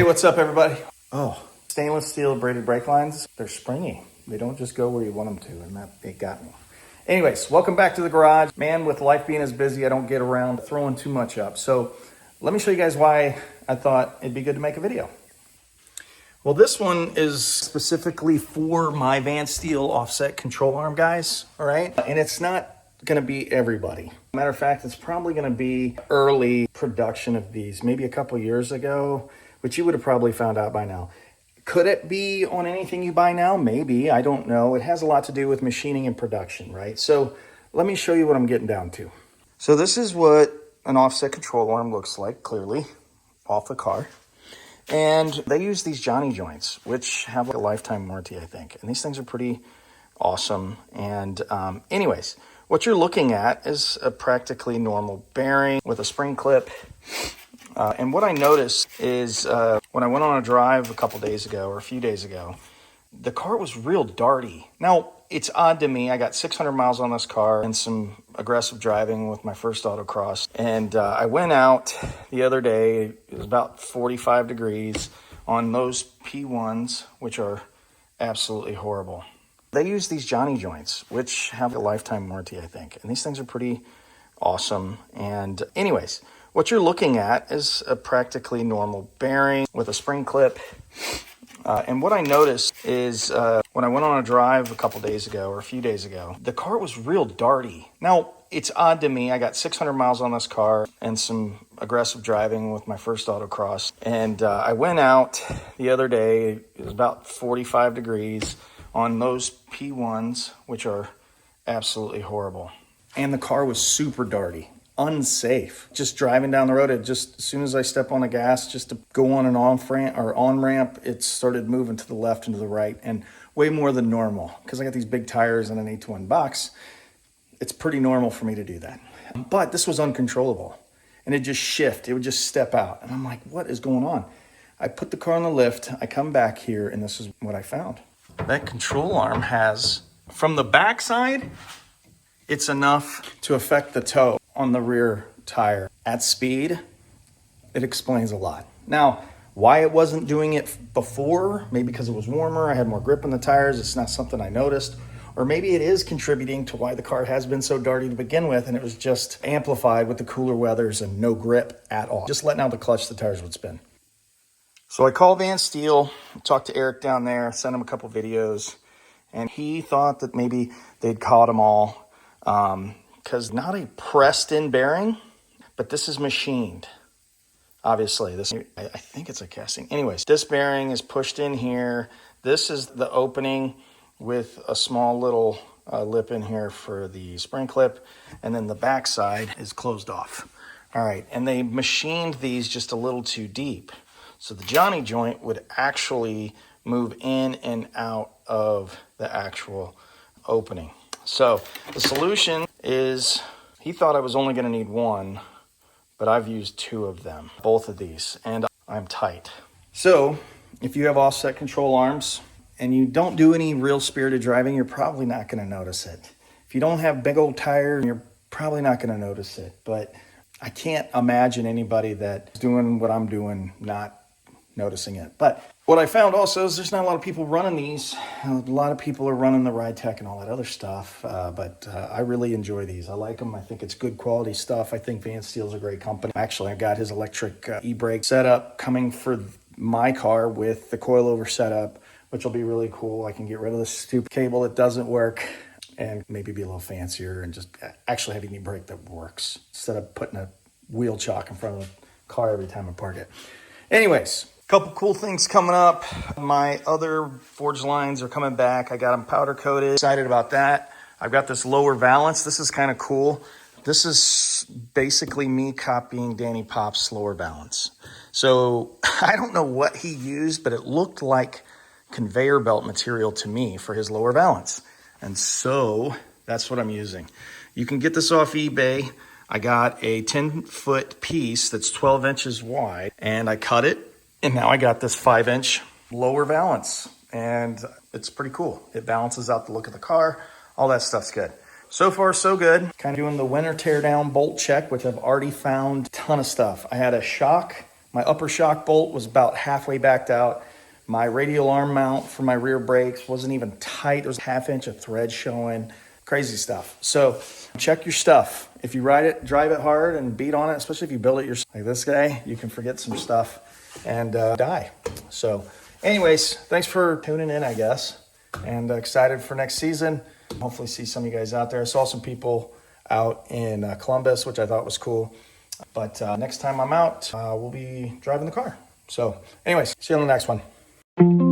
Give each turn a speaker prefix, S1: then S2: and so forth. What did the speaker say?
S1: what's up, everybody? Oh, stainless steel braided brake lines, they're springy. They don't just go where you want them to, and that it got me. Anyways, welcome back to the garage. Man, with life being as busy, I don't get around throwing too much up. So let me show you guys why I thought it'd be good to make a video. Well, this one is specifically for my Van Steel offset control arm guys, all right? And it's not gonna be everybody. Matter of fact, it's probably gonna be early production of these, maybe a couple years ago, which you would have probably found out by now. Could it be on anything you buy now? Maybe, I don't know. It has a lot to do with machining and production, right? So let me show you what I'm getting down to. So this is what an offset control arm looks like, clearly, off the car. And they use these Johnny joints, which have a lifetime warranty, I think. And these things are pretty awesome. And anyways, what you're looking at is a practically normal bearing with a spring clip. And what I noticed is when I went on a drive a couple days ago or a few days ago, the car was real darty. Now, it's odd to me. I got 600 miles on this car and some aggressive driving with my first autocross. And I went out the other day, it was about 45 degrees on those P1s, which are absolutely horrible. They use these Johnny joints, which have a lifetime warranty, I think. And these things are pretty awesome. And anyways, what you're looking at is a practically normal bearing with a spring clip. And what I noticed is when I went on a drive a couple days ago or a few days ago, the car was real darty. Now, it's odd to me. I got 600 miles on this car and some aggressive driving with my first autocross. And I went out the other day, it was about 45 degrees on those P1s, which are absolutely horrible. And the car was super darty. Unsafe. Just driving down the road, it just, as soon as I step on the gas, just to go on an on ramp, it started moving to the left and to the right, and way more than normal. Because I got these big tires and an 8-to-1 box, it's pretty normal for me to do that. But this was uncontrollable, and it just shift. It would just step out, and I'm like, what is going on? I put the car on the lift, I come back here, and this is what I found. That control arm has, from the backside, it's enough to affect the toe on the rear tire. At speed, it explains a lot. Now, why it wasn't doing it before, maybe because it was warmer, I had more grip on the tires, it's not something I noticed, or maybe it is contributing to why the car has been so darty to begin with, and it was just amplified with the cooler weathers and no grip at all. Just letting out the clutch, the tires would spin. So I called Van Steel, talked to Eric down there, sent him a couple videos, and he thought that maybe they'd caught them all. Because not a pressed in bearing, but this is machined. Obviously, this, I think it's a casting. Anyways, this bearing is pushed in here. This is the opening with a small little lip in here for the spring clip. And then the back side is closed off. All right, and they machined these just a little too deep. So the Johnny joint would actually move in and out of the actual opening. So the solution is, he thought I was only going to need one, but I've used two of them, both of these, and I'm tight. So if you have offset control arms and you don't do any real spirited driving, you're probably not going to notice it. If you don't have big old tires, you're probably not going to notice it. But I can't imagine anybody that's doing what I'm doing not noticing it. But what I found also is there's not a lot of people running these. A lot of people are running the Ride Tech and all that other stuff, but I really enjoy these. I like them. I think it's good quality stuff. I think Van Steel's a great company. Actually, I got his electric e-brake setup coming for my car with the coilover setup, which will be really cool. I can get rid of the stupid cable that doesn't work and maybe be a little fancier and just actually have an e-brake that works instead of putting a wheel chock in front of the car every time I park it. Anyways, couple cool things coming up. My other forged lines are coming back. I got them powder coated. Excited about that. I've got this lower valance. This is kind of cool. This is basically me copying Danny Pop's lower valance. So I don't know what he used, but it looked like conveyor belt material to me for his lower valance. And so that's what I'm using. You can get this off eBay. I got a 10-foot piece that's 12 inches wide, and I cut it. And now I got this 5-inch lower valance, and it's pretty cool. It balances out the look of the car. All that stuff's good. So far, so good. Kind of doing the winter teardown bolt check, which I've already found a ton of stuff. I had a shock My upper shock bolt was about halfway backed out. My radial arm mount for my rear brakes wasn't even tight. There was a half inch of thread showing. Crazy stuff. So check your stuff. If you drive it hard and beat on it, especially if you build it yourself like this guy, you can forget some stuff and die. So anyways, thanks for tuning in, I guess. And excited for next season. Hopefully see some of you guys out there. I saw some people out in Columbus, which I thought was cool. But next time I'm out, we'll be driving the car. So anyways, see you on the next one.